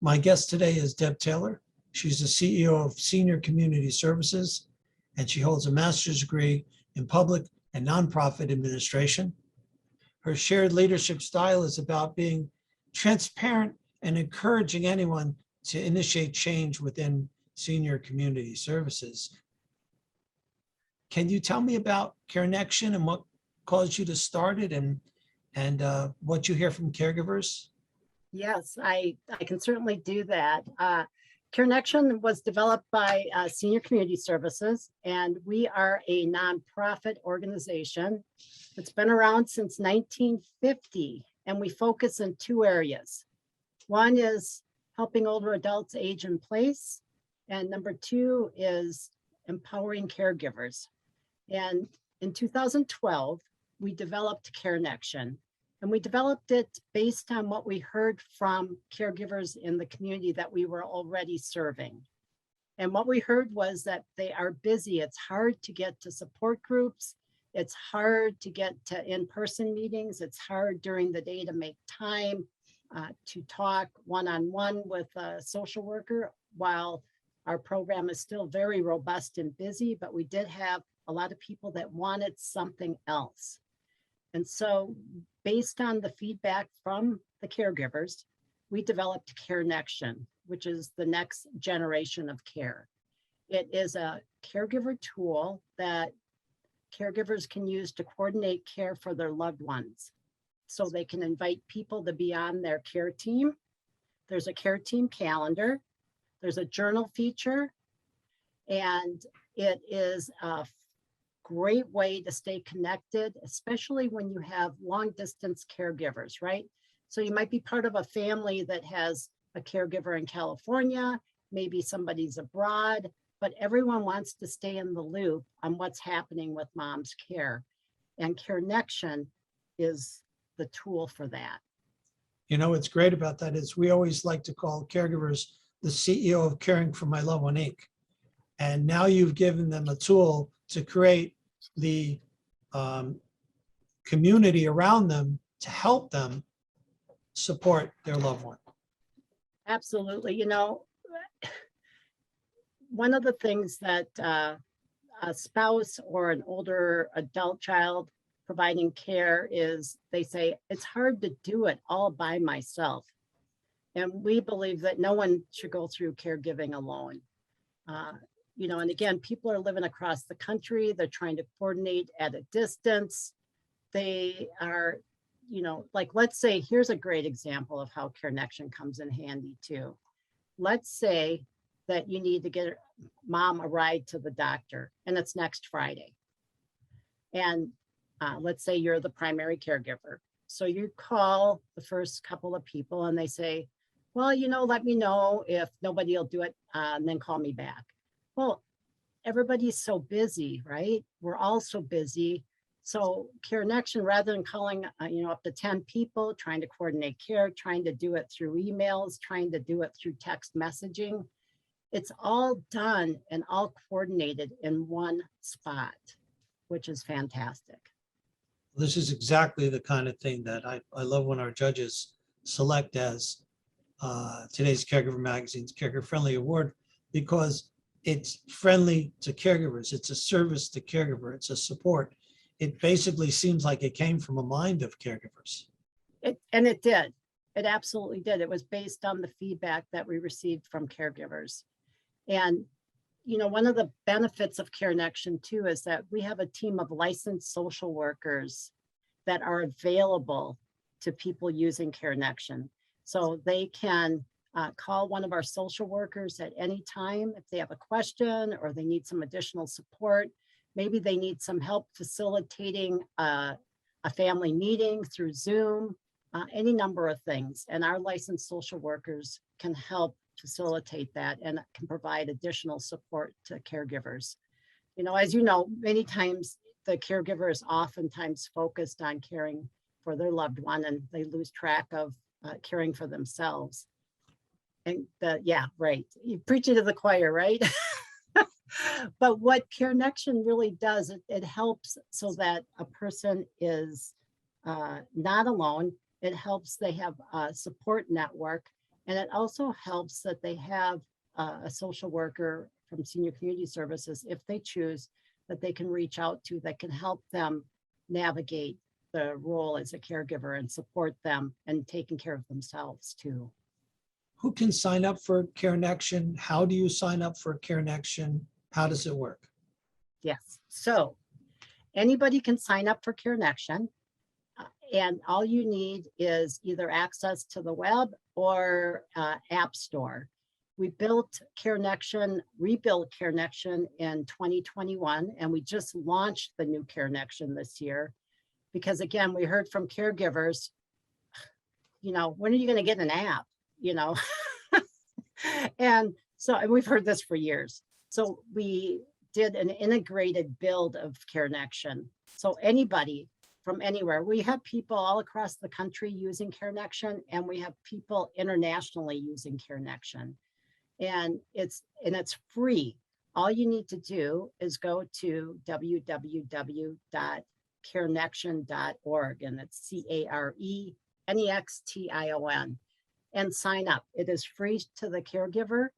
My guest today is Deb Taylor. She's the CEO of Senior Community Services, and she holds a master's degree in public and nonprofit administration. Her shared leadership style is about being transparent and encouraging anyone to initiate change within Senior Community Services. Can you tell me about CareNection and what caused you to start it, and what you hear from caregivers? Yes, I can certainly do that. CareNection was developed by Senior Community Services, and we are a nonprofit organization that's been around since 1950, and we focus in two areas. One is helping older adults age in place, and number two is empowering caregivers. And in 2012, we developed CareNection. And we developed it based on what we heard from caregivers in the community that we were already serving. And what we heard was that they are busy. It's hard to get to support groups. It's hard to get to in-person meetings. It's hard during the day to make time to talk one-on-one with a social worker, while our program is still very robust and busy, but we did have a lot of people that wanted something else. And so based on the feedback from the caregivers, we developed CareNection, which is the next generation of care. It is a caregiver tool that caregivers can use to coordinate care for their loved ones. So they can invite people to be on their care team. There's a care team calendar. There's a journal feature. And it is a great way to stay connected, especially when you have long distance caregivers, right? So you might be part of a family that has a caregiver in California, maybe somebody's abroad, but everyone wants to stay in the loop on what's happening with mom's care. And CareNection is the tool for that. You know, what's great about that is we always like to call caregivers the CEO of Caring for My Loved One, Inc. And now you've given them a tool to create the community around them to help them support their loved one. Absolutely. You know, one of the things that a spouse or an older adult child providing care is, they say, it's hard to do it all by myself. And we believe that no one should go through caregiving alone. You know, and again, people are living across the country. They're trying to coordinate at a distance. They are, you know, like, let's say, here's a great example of how CareNection comes in handy too. Let's say that you need to get mom a ride to the doctor, and it's next Friday. And let's say you're the primary caregiver. So you call the first couple of people and they say, well, you know, let me know if nobody will do it, and then call me back. Well, everybody's so busy, right? We're all so busy. So CareNection, rather than calling, you know, up to 10 people, trying to coordinate care, trying to do it through emails, trying to do it through text messaging, it's all done and all coordinated in one spot, which is fantastic. This is exactly the kind of thing that I love when our judges select as today's Caregiver Magazine's Caregiver Friendly Award, because it's friendly to caregivers. It's a service to caregiver. It's a support. It basically seems like it came from a mind of caregivers. And it did. It absolutely did. It was based on the feedback that we received from caregivers. And, you know, one of the benefits of CareNection too is that we have a team of licensed social workers that are available to people using CareNection. So they can call one of our social workers at any time if they have a question or they need some additional support. Maybe they need some help facilitating a family meeting through Zoom, any number of things. And our licensed social workers can help facilitate that and can provide additional support to caregivers. You know, as you know, many times the caregiver is oftentimes focused on caring for their loved one and they lose track of caring for themselves. And yeah, right. You preach it to the choir, right? But what CareNection really does, it helps so that a person is not alone. It helps they have a support network, And it also helps that they have a social worker from Senior Community Services, if they choose, that they can reach out to, that can help them navigate the role as a caregiver and support them and taking care of themselves too. Who can sign up for CareNection? How do you sign up for CareNection? How does it work? Yes, so anybody can sign up for CareNection, and all you need is either access to the web or app store. We rebuilt CareNection in 2021, and we just launched the new CareNection this year because, again, we heard from caregivers, when are you going to get an app? And we've heard this for years. So we did an integrated build of CareNection. So anybody from anywhere, we have people all across the country using CareNection, and we have people internationally using CareNection. And it's free. All you need to do is go to www.carenection.org, and it's CareNextion, and sign up. It is free to the caregiver.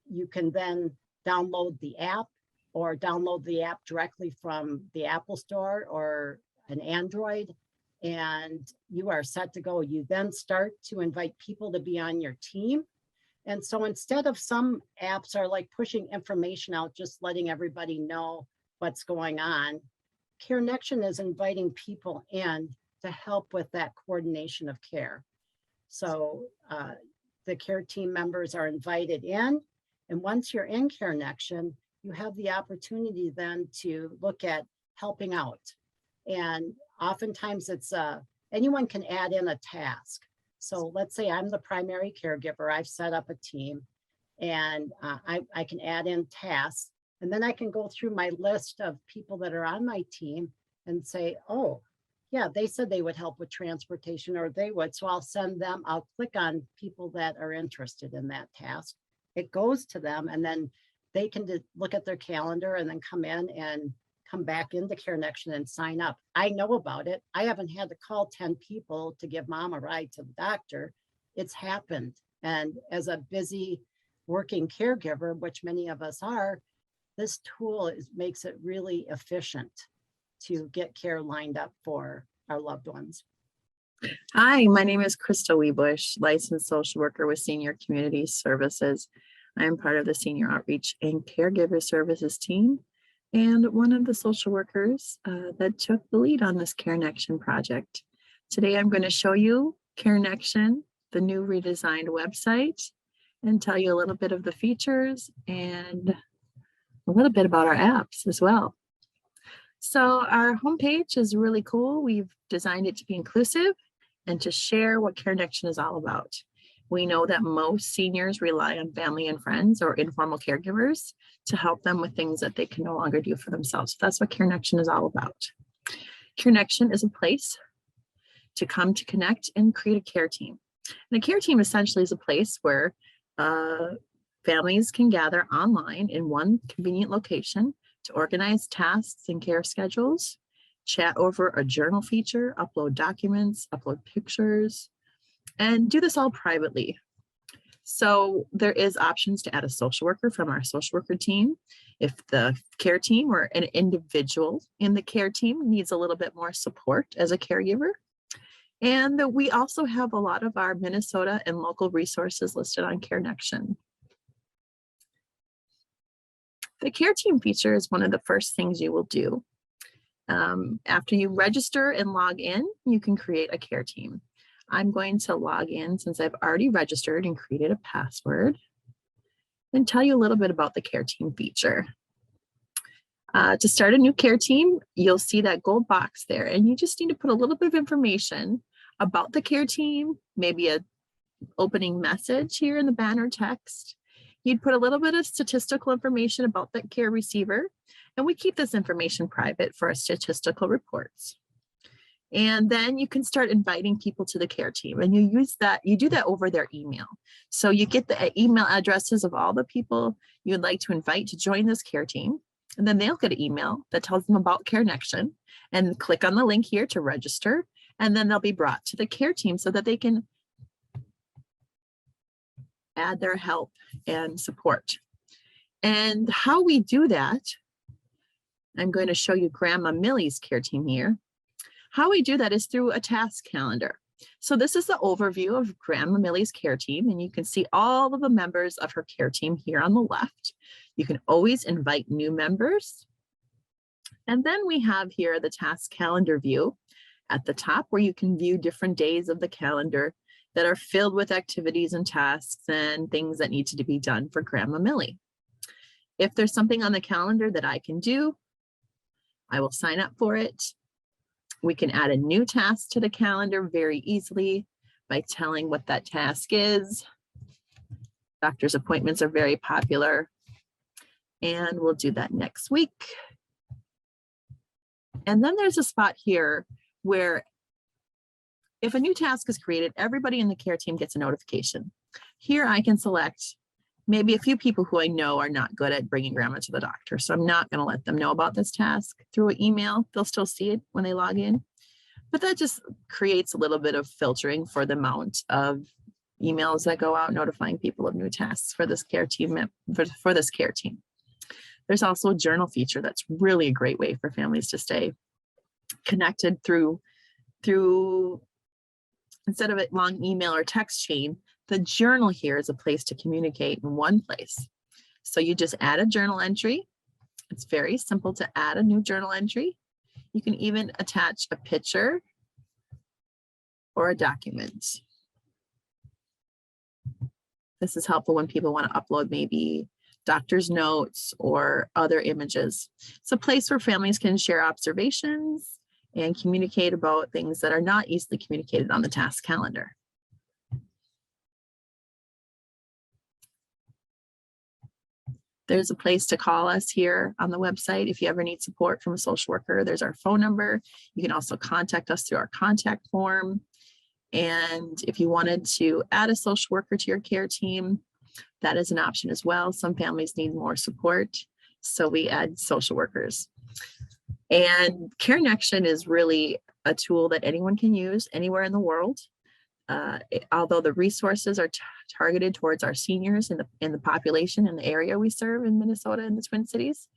You can then download the app or download the app directly from the Apple Store or an Android, and you are set to go. You then start to invite people to be on your team. And so instead of, some apps are like pushing information out, just letting everybody know what's going on, CareNection is inviting people in to help with that coordination of care. So the care team members are invited in, and once you're in CareNection, you have the opportunity then to look at helping out. And oftentimes it's anyone can add in a task. So let's say I'm the primary caregiver, I've set up a team, and I can add in tasks, and then I can go through my list of people that are on my team and say, oh, yeah, they said they would help with transportation, or they would. So I'll send them, I'll click on people that are interested in that task. It goes to them, and then they can look at their calendar and then come in and come back into CareNection and sign up. I know about it. I haven't had to call 10 people to give mom a ride to the doctor. It's happened. And as a busy working caregiver, which many of us are, this tool makes it really efficient to get care lined up for our loved ones. Hi, my name is Krista Weebush, licensed social worker with Senior Community Services. I'm part of the Senior Outreach and Caregiver Services team, and one of the social workers that took the lead on this CareNection project. Today, I'm going to show you CareNection, the new redesigned website, and tell you a little bit of the features and a little bit about our apps as well. So our homepage is really cool. We've designed it to be inclusive and to share what CareNection is all about. We know that most seniors rely on family and friends or informal caregivers to help them with things that they can no longer do for themselves. So that's what CareNection is all about. CareNection is a place to come to connect and create a care team. And a care team essentially is a place where families can gather online in one convenient location to organize tasks and care schedules, chat over a journal feature, upload documents, upload pictures, and do this all privately. So there is options to add a social worker from our social worker team. If the care team or an individual in the care team needs a little bit more support as a caregiver. And we also have a lot of our Minnesota and local resources listed on CareNection. The care team feature is one of the first things you will do. After you register and log in, you can create a care team. I'm going to log in since I've already registered and created a password and tell you a little bit about the care team feature. To start a new care team, you'll see that gold box there, and you just need to put a little bit of information about the care team, maybe a opening message here in the banner text. You'd put a little bit of statistical information about that care receiver, and we keep this information private for our statistical reports. And then you can start inviting people to the care team, and you do that over their email. So you get the email addresses of all the people you'd like to invite to join this care team, and then they'll get an email that tells them about CareNection, and click on the link here to register, and then they'll be brought to the care team so that they can add their help and support. And how we do that, I'm going to show you Grandma Millie's care team here. How we do that is through a task calendar. So this is the overview of Grandma Millie's care team, and you can see all of the members of her care team here on the left. You can always invite new members. And then we have here the task calendar view at the top, where you can view different days of the calendar that are filled with activities and tasks and things that need to be done for Grandma Millie. If there's something on the calendar that I can do, I will sign up for it. We can add a new task to the calendar very easily by telling what that task is. Doctor's appointments are very popular, and we'll do that next week. And then there's a spot here where if a new task is created, everybody in the care team gets a notification. Here I can select maybe a few people who I know are not good at bringing grandma to the doctor. So I'm not going to let them know about this task through an email. They'll still see it when they log in. But that just creates a little bit of filtering for the amount of emails that go out notifying people of new tasks for this care team. For this care team. There's also a journal feature that's really a great way for families to stay connected through instead of a long email or text chain. The journal here is a place to communicate in one place. So you just add a journal entry. It's very simple to add a new journal entry. You can even attach a picture or a document. This is helpful when people want to upload maybe doctor's notes or other images. It's a place where families can share observations and communicate about things that are not easily communicated on the task calendar. There's a place to call us here on the website. If you ever need support from a social worker, there's our phone number. You can also contact us through our contact form. And if you wanted to add a social worker to your care team, that is an option as well. Some families need more support, so we add social workers. And CareNection is really a tool that anyone can use anywhere in the world. Although the resources are targeted towards our seniors in the population in the area we serve in Minnesota and the Twin Cities,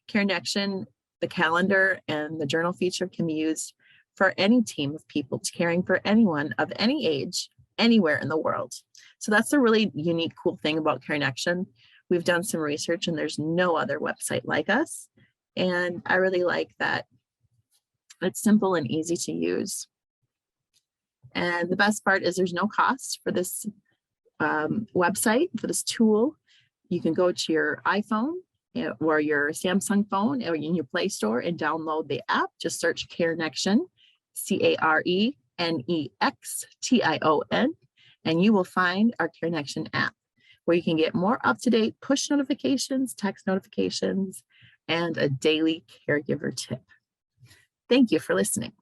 CareNection, the calendar and the journal feature can be used for any team of people caring for anyone of any age, anywhere in the world. So that's a really unique, cool thing about CareNection. We've done some research and there's no other website like us. And I really like that it's simple and easy to use. And the best part is there's no cost for this website, for this tool. You can go to your iPhone or your Samsung phone or in your Play Store and download the app. Just search CareNection, CareNextion, and you will find our CareNection app where you can get more up-to-date push notifications, text notifications, and a daily caregiver tip. Thank you for listening.